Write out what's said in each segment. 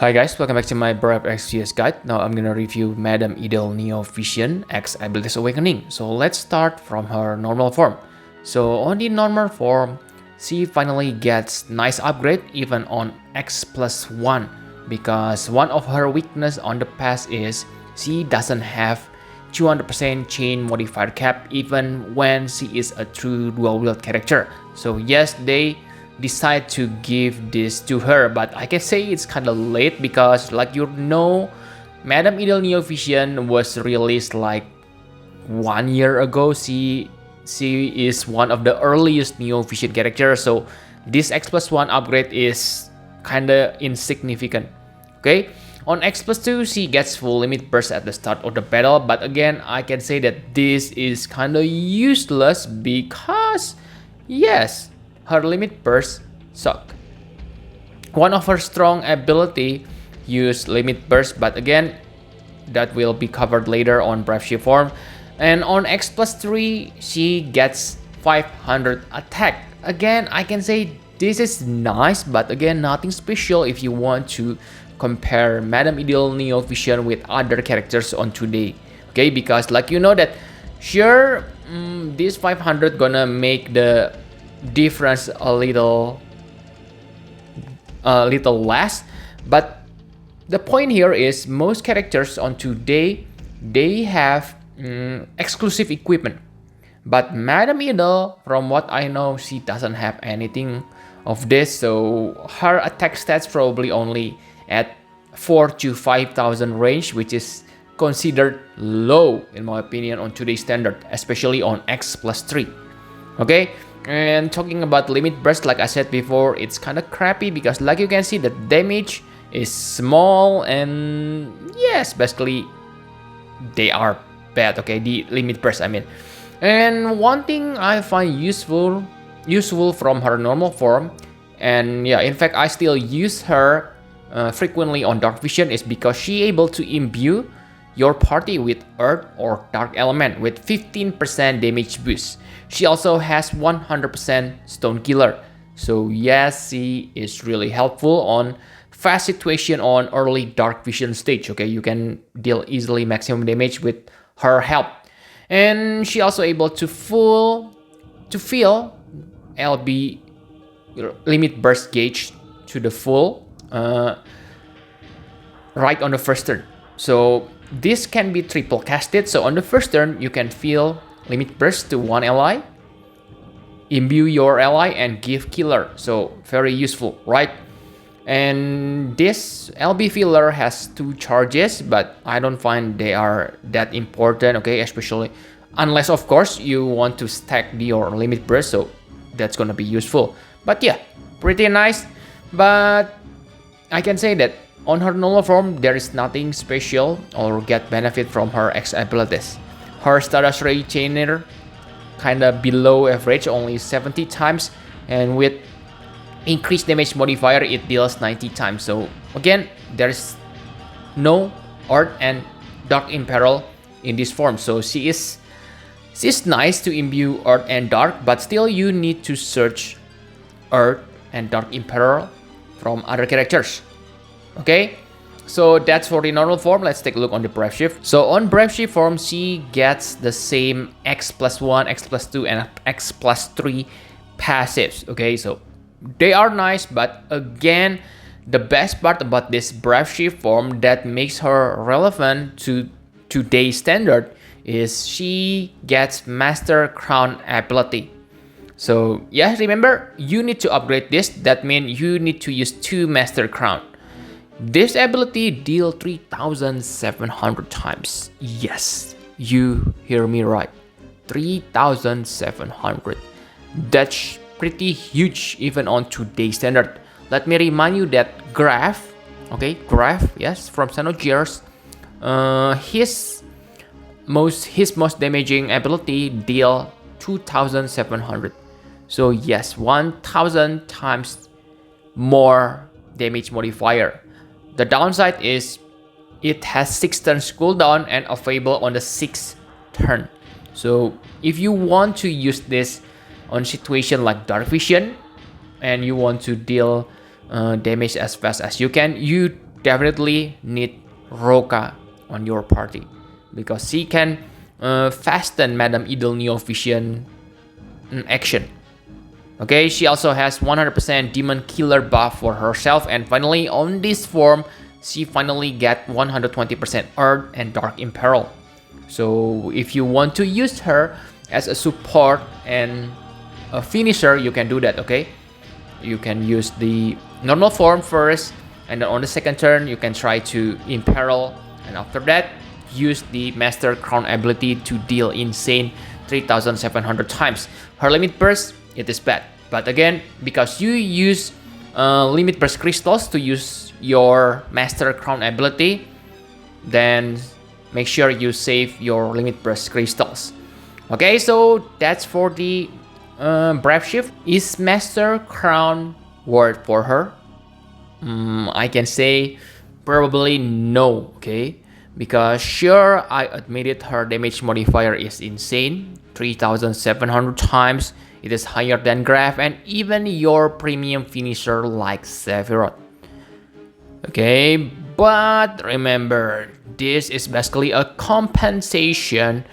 Hi guys, welcome back to my Brave XGS guide. Now I'm gonna review Madame Edel Neo Vision X Abilities Awakening. So let's start from her normal form. So on the normal form, she finally gets nice upgrade even on X+1 because one of her weakness on the past is she doesn't have 200% chain modifier cap even when she is a true dual wield character. So yes, they decide to give this to her, but I can say it's kind of late because Madame Edel Neo Vision was released like 1 year ago. She is one of the earliest Neo Vision characters, so this X+1 upgrade is kinda insignificant. Okay, on X+2 she gets full limit burst at the start of the battle, but again I can say that this is kinda useless because yes, her limit burst suck. One of her strong ability use limit burst, but again that will be covered later on Brave Shift form. And on X+3 she gets 500 attack. Again I can say this is nice, but again nothing special if you want to compare Madame Edel Neo Vision with other characters on today. Okay, because that sure, this 500 gonna make the difference a little less, but the point here is most characters on today they have exclusive equipment, but Madame Edel, from what I know, she doesn't have anything of this, so her attack stats probably only at 4 to 5,000 range, which is considered low in my opinion on today's standard, especially on X+3. Okay, and talking about limit burst, like I said before, it's kind of crappy because like you can see the damage is small and yes, basically they are bad. Okay, the limit burst I mean. And one thing I find useful from her normal form, and yeah, in fact I still use her frequently on Dark Vision, is because she able to imbue your party with earth or dark element with 15% damage boost. She also has 100% stone killer. So yes, she is really helpful on fast situation on early Dark Vision stage. Okay, you can deal easily maximum damage with her help. And she also able to fill LB limit burst gauge to the full right on the first turn. So this can be triple casted, so on the first turn you can fill limit burst to one ally, imbue your ally and give killer, so very useful, right? And this LB filler has 2 charges, but I don't find they are that important, okay, especially unless of course you want to stack your limit burst, so that's gonna be useful. But yeah, pretty nice, but I can say that on her normal form, there is nothing special or get benefit from her X abilities. Her status rate chainer kinda below average, only 70 times, and with increased damage modifier it deals 90 times. So again, there is no Earth and Dark in peril in this form. So she's nice to imbue Earth and Dark, but still you need to search Earth and Dark in peril from other characters. Okay, so that's for the normal form. Let's take a look on the Brave Shift. So on Brave Shift form, she gets the same X+1, X+2, and X+3 passives. Okay, so they are nice, but again, the best part about this Brave Shift form that makes her relevant to today's standard is she gets Master Crown ability. So yeah, remember, you need to upgrade this. That means you need to use 2 Master Crown. This ability deal 3,700 times. Yes, you hear me right. 3,700. That's pretty huge even on today's standard. Let me remind you that Graf, yes, from Xenogears, his most damaging ability deal 2,700. So yes, 1,000 times more damage modifier. The downside is it has 6 turns cooldown and available on the 6th turn. So if you want to use this on situation like Dark Vision and you want to deal damage as fast as you can, you definitely need Roka on your party, because she can fasten Madame Edel Neo Vision action. Okay, she also has 100% Demon Killer buff for herself, and finally on this form, she finally get 120% Earth and Dark Imperil. So if you want to use her as a support and a finisher, you can do that, okay? You can use the normal form first, and then on the second turn, you can try to Imperil, and after that, use the Master Crown ability to deal insane 3,700 times. Her limit burst, it is bad. But again, because you use limit burst crystals to use your Master Crown ability, then make sure you save your limit burst crystals. Okay, so that's for the Brave Shift. Is Master Crown worth for her? I can say probably no, okay? Because sure, I admit it, her damage modifier is insane, 3,700 times. It is higher than Graph and even your premium finisher like Sephiroth. Okay, but remember, this is basically a compensation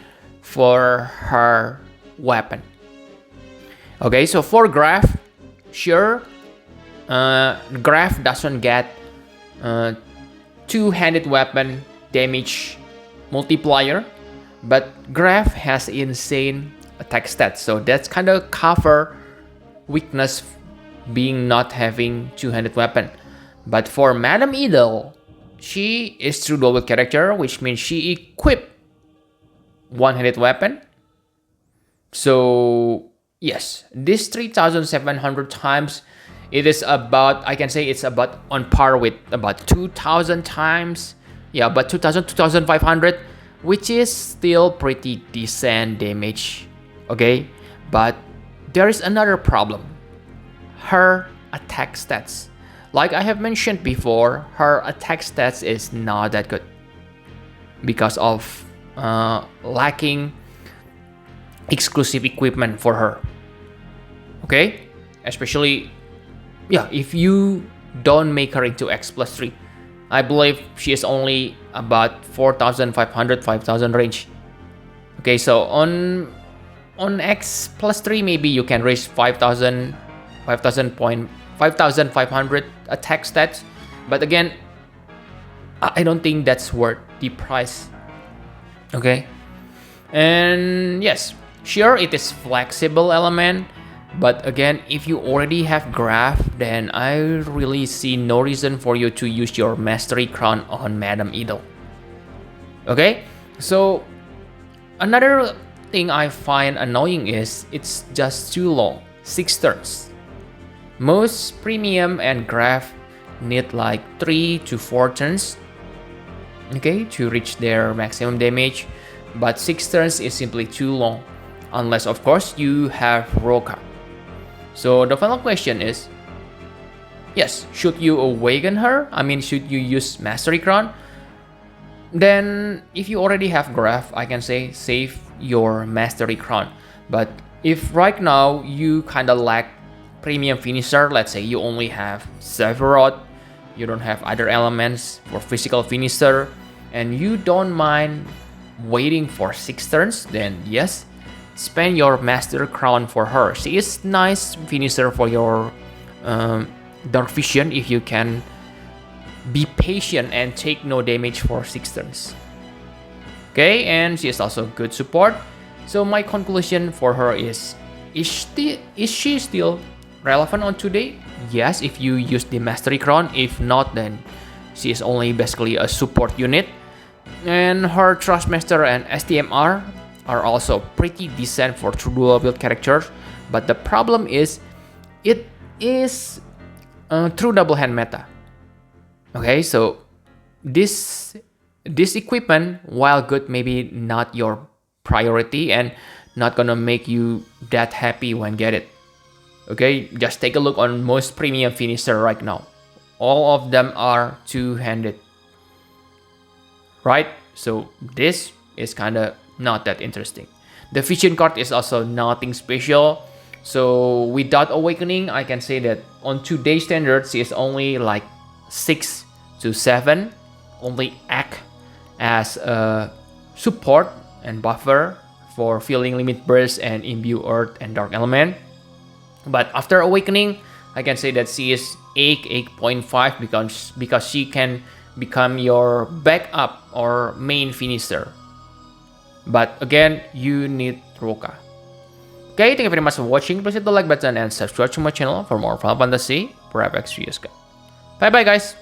for her weapon. Okay, so for Graph, sure, Graph doesn't get two-handed weapon damage multiplier, but Graph has insane attack stats, so that's kind of cover weakness being not having two-handed weapon. But for Madame Edel, she is true dual wield character, which means she equipped one-handed weapon. So yes, this 3,700 times, it is about, I can say it's about on par with about 2,000 times. Yeah, about 2,000, 2,500, which is still pretty decent damage. Okay, but there is another problem. Her attack stats. Like I have mentioned before, her attack stats is not that good because of lacking exclusive equipment for her. Okay, especially, yeah, if you don't make her into X+3. I believe she is only about 4,500, 5,000 range. Okay, so on X+3, maybe you can reach 5,000, 5,500 attack stats. But again, I don't think that's worth the price. Okay, and yes, sure, it is flexible element. But again, if you already have Graph, then I really see no reason for you to use your Mastery Crown on Madame Edel. Okay, so another thing I find annoying is it's just too long, 6 turns. Most premium and Graph need like 3 to 4 turns, okay, to reach their maximum damage, but 6 turns is simply too long, unless of course you have Roka. So the final question is, yes, should you awaken her? I mean, should you use Mastery Crown? Then if you already have Graph, I can say save your Mastery Crown. But if right now you kind of lack premium finisher, let's say you only have Sephiroth, you don't have other elements for physical finisher, and you don't mind waiting for 6 turns, then yes, spend your Master Crown for her. She is nice finisher for your Dark Vision if you can be patient and take no damage for 6 turns. Okay, and she is also good support. So my conclusion for her is she still relevant on today? Yes, if you use the Mastery Crown. If not, then she is only basically a support unit. And her Trustmaster and STMR are also pretty decent for true dual build characters, but the problem is it is true double hand meta. Okay, so this equipment, while good, maybe not your priority and not gonna make you that happy when get it. Okay, just take a look on most premium finisher right now. All of them are two-handed, right? So this is kind of not that interesting. The Vision card is also nothing special. So without Awakening, I can say that on today's standards, she is only like 6 to 7 only act as a support and buffer for filling limit burst and imbue earth and dark element. But after awakening, I can say that she is 8.5 because she can become your backup or main finisher. But again, you need Roka. Okay, thank you very much for watching. Please hit the like button and subscribe to my channel for more Final Fantasy for FX. Bye bye guys.